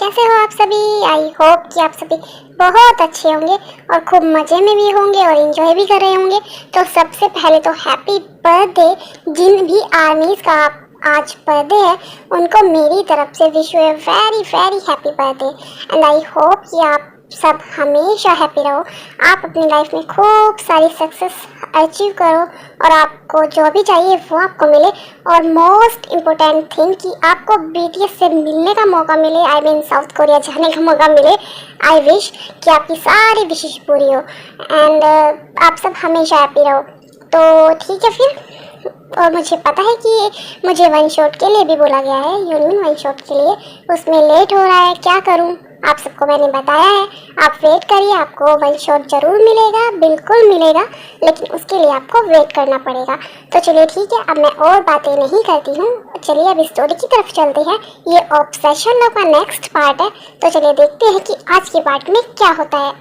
कैसे हो आप सभी। आई होप कि आप सभी बहुत अच्छे होंगे और खूब मज़े में भी होंगे और एंजॉय भी कर रहे होंगे। तो सबसे पहले तो हैप्पी बर्थडे। जिन भी आर्मीज़ का आज बर्थडे है उनको मेरी तरफ से wish U a very very happy birthday and I hope कि आप सब हमेशा हैप्पी रहो। आप अपनी लाइफ में खूब सारी सक्सेस अचीव करो और आपको जो भी चाहिए वो आपको मिले। और मोस्ट इम्पोर्टेंट थिंग कि आपको बीटीएस से मिलने का मौका मिले, आई मीन साउथ कोरिया जाने का मौका मिले। आई विश कि आपकी सारी विशेष पूरी हो एंड आप सब हमेशा हैप्पी रहो। तो ठीक है फिर। और मुझे पता है कि मुझे वन शॉट के लिए भी बोला गया है, यूनियन वन शॉट के लिए, उसमें लेट हो रहा है। क्या करूं, आप सबको मैंने बताया है, आप वेट करिए, आपको वन शॉट जरूर मिलेगा, बिल्कुल मिलेगा, लेकिन उसके लिए आपको वेट करना पड़ेगा। तो चलिए ठीक है, अब मैं और बातें नहीं करती हूँ, चलिए अब स्टोरी की तरफ चलते हैं। ये ऑब्सेशन लव का नेक्स्ट पार्ट है, तो चलिए देखते हैं कि आज के पार्ट में क्या होता है।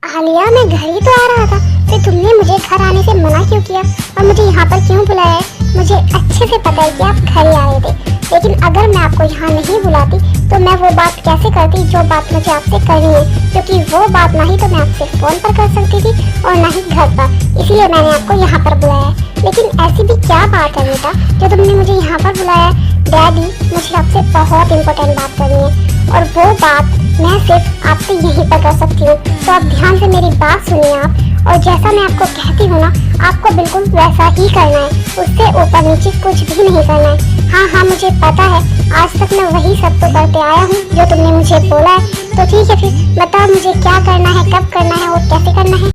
आलिया, मैं घर ही तो आ रहा था, फिर तुमने मुझे घर आने से मना क्यों किया और मुझे यहाँ पर क्यों बुलाया है? मुझे अच्छे से पता है कि आप घर ही आए थे, लेकिन अगर मैं आपको यहाँ नहीं बुलाती तो मैं वो बात कैसे करती जो बात मुझे आपसे करनी है, क्योंकि वो बात ना ही तो मैं आपसे फ़ोन पर कर सकती थी और ना ही घर पर, इसलिए मैंने आपको यहाँ पर बुलाया है। लेकिन ऐसी भी क्या बात है बेटा जो तुमने मुझे यहाँ पर बुलाया है? डैडी, मुझे आपसे बहुत इम्पोर्टेंट बात करनी है और वो बात मैं सिर्फ आपसे यहीं पर कर सकती हूँ, तो आप ध्यान से मेरी बात सुनिए आप, और जैसा मैं आपको कहती हूँ ना आपको बिल्कुल वैसा ही करना है, उससे ऊपर नीचे कुछ भी नहीं करना है। हाँ हाँ, मुझे पता है, आज तक मैं वही सब तो करते आया हूँ जो तुमने मुझे बोला है। तो ठीक है फिर, बताओ मुझे क्या करना है, कब करना है और कैसे करना है।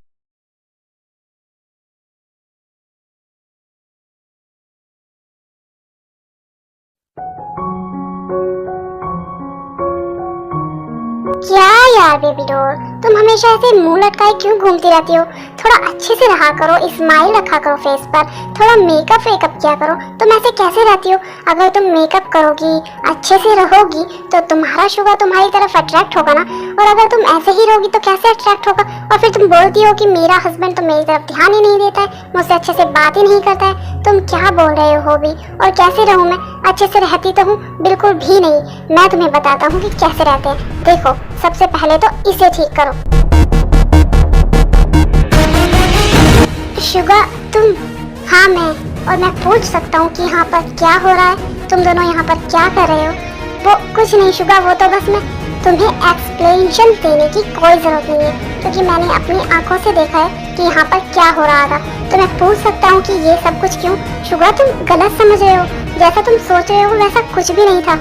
क्या यार बेबी डॉल, तुम हमेशा ऐसे मुंह लटकाए क्यों घूमती रहती हो? थोड़ा अच्छे से रहा करो, स्माइल रखा करो फेस पर, थोड़ा मेकअप वेकअप किया करो। तुम ऐसे कैसे रहती हो? अगर तुम मेकअप करोगी, अच्छे से रहोगी तो तुम्हारा शुगर तुम्हारी तरफ अट्रैक्ट होगा ना, और अगर तुम ऐसे ही रहोगी तो कैसे अट्रैक्ट होगा? और फिर तुम बोलती हो कि मेरा हस्बैंड तो मेरी तरफ ध्यान ही नहीं देता है, मुझसे अच्छे से बात ही नहीं करता है। तुम क्या बोल रहे हो भी? और कैसे रहूं मैं? अच्छे से रहती तो हूँ, बिल्कुल भी नहीं। मैं तुम्हें बताता हूँ कि कैसे रहते हैं। देखो, सबसे पहले तो इसे ठीक करो। शुगा, तुम? हाँ मैं, और मैं पूछ सकता हूँ कि यहाँ पर क्या हो रहा है? तुम दोनों यहाँ पर क्या कर रहे हो? वो कुछ नहीं शुगा, वो तो बस मैं तुम्हें एक्सप्लेनेशन देने की कोई ज़रूरत नहीं है, क्योंकि मैंने अपनी आंखों से देखा है कि यहाँ पर क्या हो रहा था। तो मैं पूछ सकता हूँ कि ये सब कुछ क्यों? शुगा, तुम गलत समझ रहे हो, जैसा तुम सोच रहे हो वैसा कुछ भी नहीं था।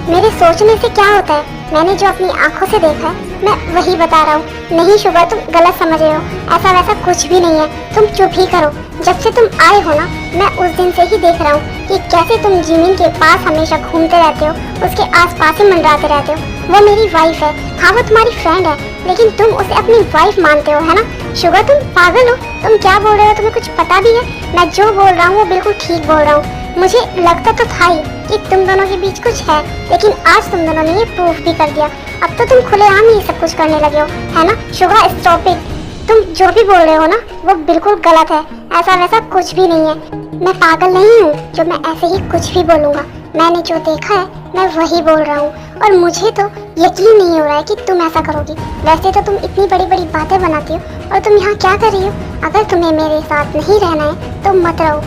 मेरे सोचने से क्या होता है? मैंने जो अपनी आंखों से देखा है मैं वही बता रहा हूँ। नहीं शुगा, तुम गलत समझ रहे हो, ऐसा वैसा कुछ भी नहीं है। तुम चुप ही करो। जब से तुम आए हो ना, मैं उस दिन से ही देख रहा हूँ कि कैसे तुम जिमिन के पास हमेशा घूमते रहते हो, उसके आसपास ही मंडराते रहते हो। वो मेरी वाइफ है, हाँ वो तुम्हारी फ्रेंड है, लेकिन तुम उसे अपनी वाइफ मानते हो, है ना? शुगा, तुम पागल हो, तुम क्या बोल रहे हो? तुम्हें कुछ पता भी है? मैं जो बोल रहा हूँ वो बिल्कुल ठीक बोल रहा हूँ। मुझे लगता तो था ही कि तुम दोनों के बीच कुछ है, लेकिन आज तुम दोनों ने ये प्रूफ भी कर दिया। अब तो तुम खुलेआम ही सब कुछ करने लगे हो, है ना? Suga, stop it. तुम जो भी बोल रहे हो ना वो बिल्कुल गलत है, ऐसा वैसा कुछ भी नहीं है। मैं पागल नहीं हूँ जो मैं ऐसे ही कुछ भी बोलूँगा। मैंने जो देखा है मैं वही बोल रहा हूँ, और मुझे तो यकीन नहीं हो रहा है कि तुम ऐसा करोगी। वैसे तो तुम इतनी बड़ी बड़ी बातें बनाती हो, और तुम यहाँ क्या कर रही हो? अगर तुम्हें मेरे साथ नहीं रहना है तो मत रहो,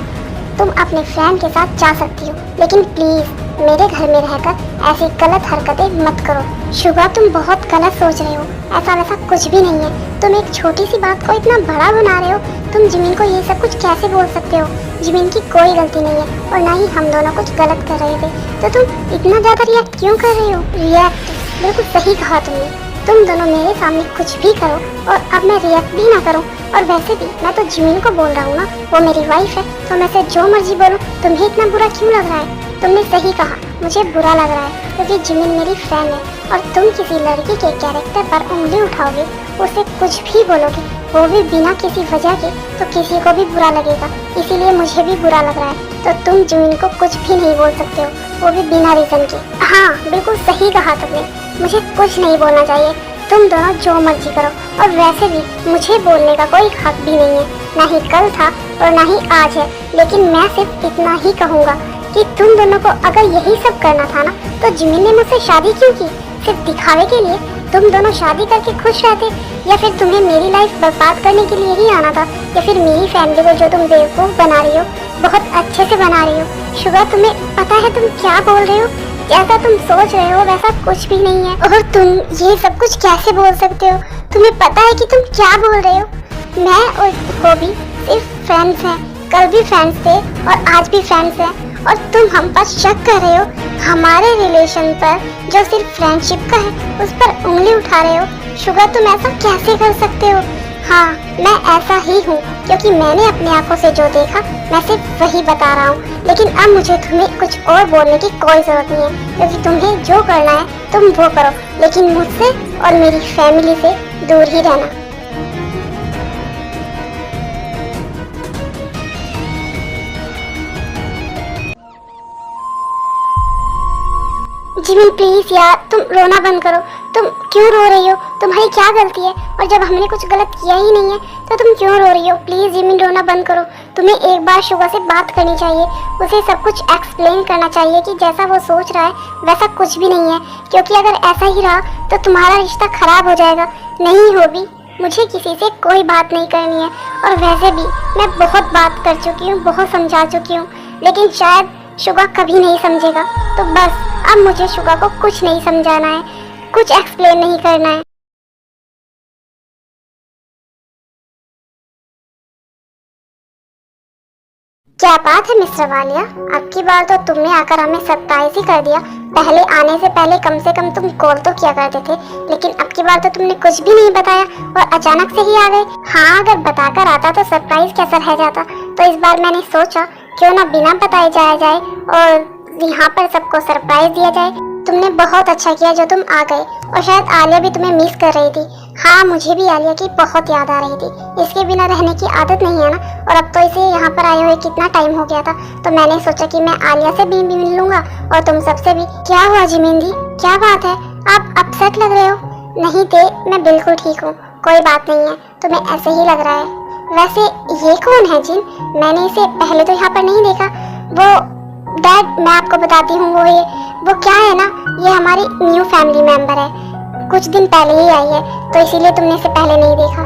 तुम अपने फ्रेंड के साथ जा सकती हो, लेकिन प्लीज़ मेरे घर में रहकर ऐसी गलत हरकतें मत करो। शुगा, तुम बहुत गलत सोच रहे हो, ऐसा वैसा कुछ भी नहीं है। तुम एक छोटी सी बात को इतना बड़ा बना रहे हो। तुम जिमिन को ये सब कुछ कैसे बोल सकते हो? जिमिन की कोई गलती नहीं है, और ना ही हम दोनों कुछ गलत कर रहे थे। तो तुम इतना ज़्यादा रिएक्ट क्यों कर रहे हो? रिएक्ट, बिल्कुल सही कहा तुमने। तुम दोनों मेरे सामने कुछ भी करो और अब मैं रिएक्ट भी ना करूं। और वैसे भी मैं तो जिमिन को बोल रहा हूँ ना, वो मेरी वाइफ है, तो मैं से जो मर्जी बोलूं। तुम्हें इतना बुरा क्यों लग रहा है? तुमने सही कहा, मुझे बुरा लग रहा है, क्योंकि जिमिन मेरी फ्रेंड है, और तुम किसी लड़की के कैरेक्टर पर उंगली उठाओगे, उसे कुछ भी बोलोगे, वो भी बिना किसी वजह के, तो किसी को भी बुरा लगेगा। इसीलिए मुझे भी बुरा लग रहा है। तो तुम जिमिन को कुछ भी नहीं बोल सकते हो, वो भी बिना रीज़न के। हाँ बिल्कुल सही कहा तुमने, मुझे कुछ नहीं बोलना चाहिए। तुम दोनों जो मर्जी करो, और वैसे भी मुझे बोलने का कोई हक भी नहीं है। ना ही कल था और ना ही आज है। लेकिन मैं सिर्फ इतना ही कहूँगा कि तुम दोनों को अगर यही सब करना था ना, तो जिमिन ने मुझसे शादी क्यों की? सिर्फ दिखावे के लिए? तुम दोनों शादी करके खुश रहते, या फिर तुम्हें मेरी लाइफ बर्बाद करने के लिए ही आना था, या फिर मेरी फैमिली को जो तुम बेवकूफ़ बना रही हो, बहुत अच्छे से बना रही हो। शुगर, तुम्हें पता है तुम क्या बोल रहे हो? जैसा तुम सोच रहे हो वैसा कुछ भी नहीं है। और तुम ये सब कुछ कैसे बोल सकते हो? तुम्हें पता है कि तुम क्या बोल रहे हो? मैं और वो भी सिर्फ फ्रेंड्स हैं, कल भी फ्रेंड्स थे और आज भी फ्रेंड्स हैं, और तुम हम पर शक कर रहे हो। हमारे रिलेशन पर जो सिर्फ फ्रेंडशिप का है उस पर उंगली उठा रहे हो। शुगर, तुम ऐसा कैसे कर सकते हो? हाँ, मैं ऐसा ही हूँ, क्योंकि मैंने अपनी आंखों से जो देखा मैं सिर्फ वही बता रहा हूँ। लेकिन अब मुझे तुम्हें कुछ और बोलने की कोई जरूरत नहीं है, क्योंकि तुम्हें जो करना है तुम वो करो, लेकिन मुझसे और मेरी फैमिली से दूर ही रहना। जिमिन प्लीज यार, तुम रोना बंद करो। तुम क्यों रो रही हो? तुम्हारी क्या गलती है? और जब हमने कुछ गलत किया ही नहीं है तो तुम क्यों रो रही हो? प्लीज जिमिन, रोना बंद करो। तुम्हें एक बार शुगर से बात करनी चाहिए, उसे सब कुछ एक्सप्लेन करना चाहिए कि जैसा वो सोच रहा है वैसा कुछ भी नहीं है, क्योंकि अगर ऐसा ही रहा तो तुम्हारा रिश्ता खराब हो जाएगा। नहीं होगी, मुझे किसी से कोई बात नहीं करनी है, और वैसे भी मैं बहुत बात कर चुकी हूँ, बहुत समझा चुकी हूँ, लेकिन शायद शुगा कभी नहीं समझेगा। तो बस अब मुझे शुगा को कुछ नहीं समझाना है, कुछ एक्सप्लेन नहीं करना है। क्या बात है मिस्टर वालिया, अब की बार तो तुमने आकर हमें सरप्राइज ही कर दिया। पहले आने से पहले कम से कम तुम कॉल तो किया करते थे, लेकिन अब की बार तो तुमने कुछ भी नहीं बताया और अचानक से ही आ गए। हाँ, अगर बताकर आता तो सरप्राइज कैसा रह जाता। तो इस बार मैंने सोचा क्यों ना बिना बताए जाया जाए और यहाँ पर सबको सरप्राइज दिया जाए। तुमने बहुत अच्छा किया जो तुम आ गए, और शायद आलिया भी तुम्हें मिस कर रही थी। हाँ, मुझे भी आलिया की बहुत याद आ रही थी। इसके बिना रहने की आदत नहीं है ना, और अब तो इसे यहाँ पर आए हुए कितना टाइम हो गया था, तो मैंने सोचा कि मैं आलिया से भी मिल लूंगा और तुम सबसे भी। क्या हुआ जिमिन दी, क्या बात है? आप अपसेट लग रहे हो। नहीं थे, मैं बिल्कुल ठीक हूँ, कोई बात नहीं है, तुम्हें ऐसे ही लग रहा है। वैसे ये कौन है जिन? मैंने इसे पहले तो यहाँ पर नहीं देखा। वो डैड, मैं आपको बताती हूँ, वो क्या है ना, ये हमारी न्यू फैमिली मेंबर है, कुछ दिन पहले ही आई है, तो इसीलिए तुमने इसे पहले नहीं देखा।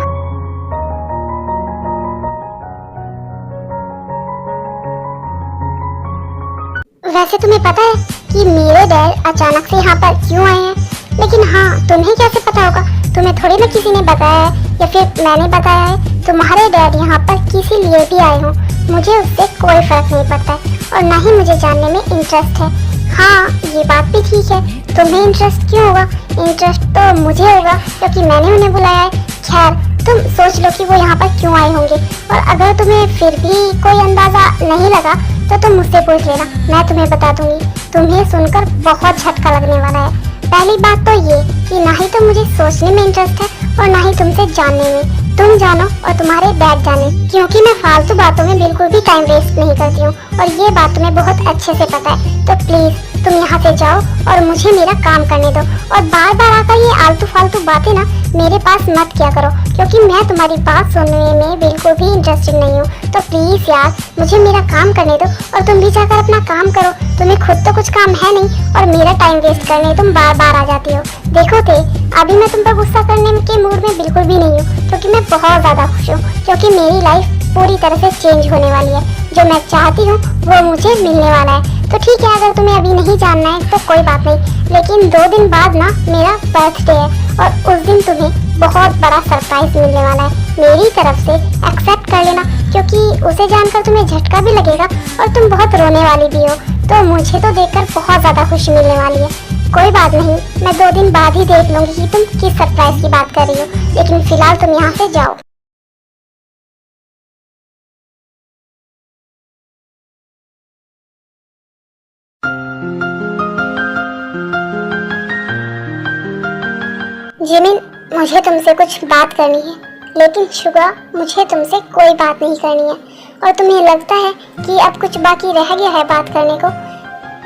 वैसे तुम्हें पता है कि मेरे डैड अचानक से यहाँ पर क्यों आए हैं? लेकिन हाँ, तुम्हें कैसे पता होगा? तुम्हें थोड़ी ना किसी ने बताया है, या फिर मैंने बताया है। तुम्हारे डैड यहाँ पर किसी लिए भी आए हों, मुझे उससे कोई फर्क नहीं पड़ता है, और ना ही मुझे जानने में इंटरेस्ट है। हाँ, ये बात भी ठीक है, तुम्हें इंटरेस्ट क्यों होगा? इंटरेस्ट तो मुझे होगा, क्योंकि मैंने उन्हें बुलाया है। खैर, तुम सोच लो कि वो यहाँ पर क्यों आए होंगे, और अगर तुम्हें फिर भी कोई अंदाजा नहीं लगा तो तुम मुझसे पूछ लेना, मैं तुम्हें बता दूंगी। तुम्हें सुनकर बहुत झटका लगने वाला है। पहली बात तो ये कि ना ही तो मुझे सोचने में इंटरेस्ट है और ना ही तुमसे जानने में। तुम जानो और तुम्हारे डैड जाने, क्योंकि मैं फालतू बातों में बिल्कुल भी टाइम वेस्ट नहीं करती हूँ, और ये बात तुम्हें बहुत अच्छे से पता है। तो प्लीज तुम यहाँ से जाओ और मुझे मेरा काम करने दो, और बार बार आकर ये आलतू फालतू बातें ना मेरे पास मत किया करो, क्योंकि मैं तुम्हारी बात सुनने में बिल्कुल भी इंटरेस्टेड नहीं हूँ। तो प्लीज यार, मुझे मेरा काम करने दो, और तुम भी जाकर अपना काम करो। तुम्हें खुद तो कुछ काम है नहीं, और मेरा टाइम वेस्ट करने तुम बार बार आ जाती हो। देखो ते, अभी मैं तुम पर गुस्सा करने के मूड में बिल्कुल भी नहीं हूँ, क्योंकि मैं बहुत ज्यादा खुश हूँ, क्योंकि मेरी लाइफ पूरी तरह से चेंज होने वाली है। जो मैं चाहती हूँ वो मुझे मिलने वाला है। तो ठीक है, अगर तुम्हें अभी नहीं जानना है तो कोई बात नहीं, लेकिन 2 दिन बाद ना मेरा बर्थडे है, और उस दिन तुम्हें बहुत बड़ा सरप्राइज मिलने वाला है मेरी तरफ से। एक्सेप्ट कर लेना, क्योंकि उसे जानकर तुम्हें झटका भी लगेगा और तुम बहुत रोने वाली भी हो, तो मुझे तो देखकर बहुत ज़्यादा खुशी मिलने वाली है। कोई बात नहीं, मैं 2 दिन बाद ही देख लूँगी कि तुम किस सरप्राइज की बात कर रही हो, लेकिन फिलहाल तुम यहाँ से जाओ। जिमिन, मुझे तुमसे कुछ बात करनी है, लेकिन शुगा, मुझे तुमसे कोई बात नहीं करनी है। और तुम्हें लगता है कि अब कुछ बाकी रह गया है बात करने को?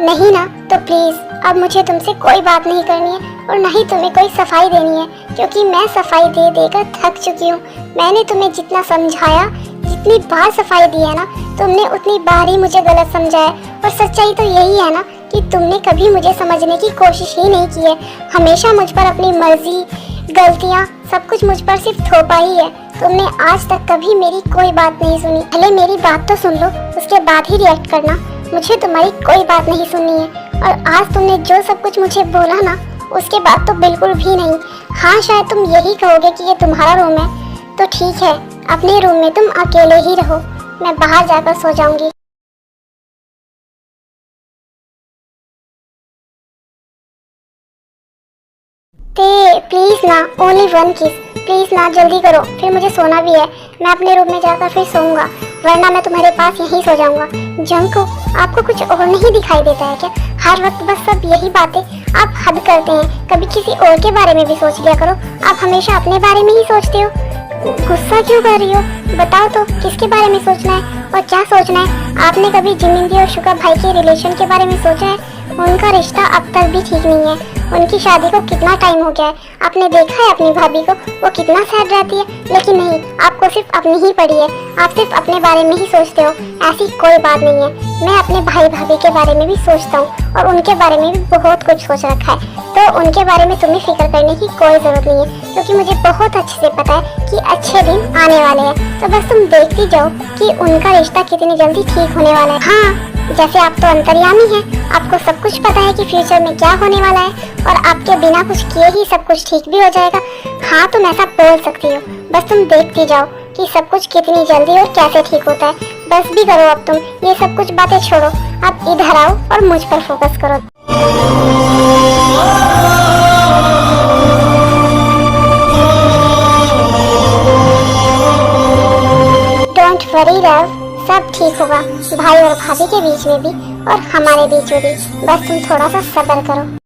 नहीं ना, तो प्लीज अब मुझे तुमसे कोई बात नहीं करनी है, और ना ही तुम्हें कोई सफाई देनी है, क्योंकि मैं सफाई दे देकर थक चुकी हूँ। मैंने तुम्हें जितना समझाया, जितनी बार सफाई दी है ना, तुमने उतनी बार ही मुझे गलत समझाया। और सच्चाई तो यही है ना कि तुमने कभी मुझे समझने की कोशिश ही नहीं की है। हमेशा मुझ पर अपनी मर्जी, गलतियाँ, सब कुछ मुझ पर सिर्फ थोपा ही है। तुमने आज तक कभी मेरी कोई बात नहीं सुनी। पहले मेरी बात तो सुन लो, उसके बाद ही रिएक्ट करना। मुझे तुम्हारी कोई बात नहीं सुननी है। और आज तुमने जो सब कुछ मुझे बोला ना, उसके बाद तो बिल्कुल भी नहीं। हाँ, शायद तुम यही कहोगे कि ये तुम्हारा रूम है, तो ठीक है, अपने रूम में तुम अकेले ही रहो, मैं बाहर जाकर सो जाऊंगी। ते प्लीज ना, ओनली वन किस, प्लीज ना, जल्दी करो, फिर मुझे सोना भी है। मैं अपने रूम में जाकर फिर सोऊंगा, वरना मैं तुम्हारे पास यहीं सो जाऊंगा। जंको, आपको कुछ और नहीं दिखाई देता है क्या? हर वक्त बस सब यही बातें, आप हद करते हैं। कभी किसी और के बारे में भी सोच लिया करो। आप हमेशा अपने बारे में ही सोचते हो। गुस्सा क्यों कर रही हो? बताओ तो, किसके बारे में सोचना है और क्या सोचना है? आपने कभी जिमिन दी और शुगा भाई के रिलेशन के बारे में सोचा है? उनका रिश्ता अब तक भी ठीक नहीं है। उनकी शादी को कितना टाइम हो गया है। आपने देखा है अपनी भाभी को, वो कितना सैड रहती है। लेकिन नहीं, आपको सिर्फ अपनी ही पड़ी है। आप सिर्फ अपने बारे में ही सोचते हो। ऐसी कोई बात नहीं है। मैं अपने भाई भाभी के बारे में भी सोचता हूँ और उनके बारे में भी बहुत कुछ सोच रखा है। तो उनके बारे में तुम्हें फिक्र करने की कोई जरूरत नहीं है, क्योंकि मुझे बहुत अच्छे से पता है कि अच्छे दिन आने वाले हैं। तो बस तुम देखती जाओ कि उनका रिश्ता कितनी जल्दी ठीक होने वाला है। हाँ, जैसे आप तो अंतर्यामी हैं, आपको सब कुछ पता है कि फ्यूचर में क्या होने वाला है और आपके बिना कुछ किए ही सब कुछ ठीक भी हो जाएगा। हाँ, तुम ऐसा बोल सकती हो। बस तुम देखती जाओ कि सब कुछ कितनी जल्दी और कैसे ठीक होता है। बस भी करो अब तुम, ये सब कुछ बातें छोड़ो, आप इधर आओ और मुझ पर फोकस करो। डोंट वरी लव, सब ठीक होगा, भाई और भाभी के बीच में भी और हमारे बीच में भी। बस तुम थोड़ा सा सब्र करो।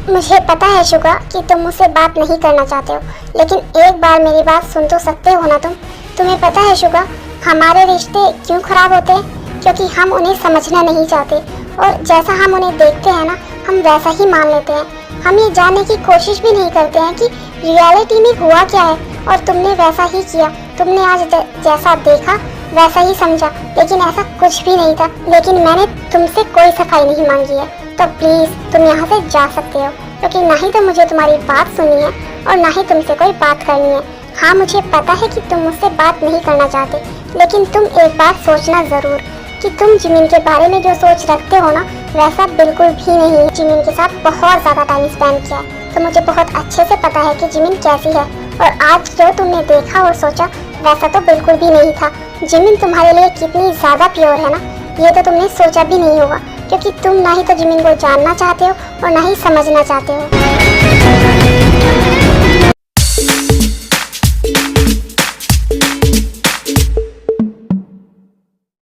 मुझे पता है शुगा कि तुम मुझसे बात नहीं करना चाहते हो, लेकिन एक बार मेरी बात सुन तो सकते हो ना तुम? तुम्हें पता है शुगा, हमारे रिश्ते क्यों खराब होते हैं? क्योंकि हम उन्हें समझना नहीं चाहते, और जैसा हम उन्हें देखते हैं ना, हम वैसा ही मान लेते हैं। हम ये जानने की कोशिश भी नहीं करते हैं कि रियलिटी में हुआ क्या है, और तुमने वैसा ही किया। तुमने आज जैसा देखा वैसा ही समझा, लेकिन ऐसा कुछ भी नहीं था। लेकिन मैंने तुमसे कोई सफाई नहीं मांगी है, तो प्लीज़ तुम यहाँ से जा सकते हो, क्योंकि ना ही तो मुझे तुम्हारी बात सुननी है और ना ही तुमसे कोई बात करनी है। हाँ, मुझे पता है कि तुम मुझसे बात नहीं करना चाहते, लेकिन तुम एक बार सोचना ज़रूर कि तुम जिमिन के बारे में जो सोच रखते हो ना, वैसा बिल्कुल भी नहीं। जिमिन के साथ बहुत ज़्यादा टाइम स्पेंड किया है, तो मुझे बहुत अच्छे से पता है कि जिमिन कैसी है। और आज जो तुमने देखा और सोचा, वैसा तो बिल्कुल भी नहीं था। जिमिन तुम्हारे लिए कितनी ज़्यादा प्योर है ना, ये तो तुमने सोचा भी नहीं होगा, क्योंकि तुम ना ही तो जिमिन को जानना चाहते हो और ना ही समझना चाहते हो।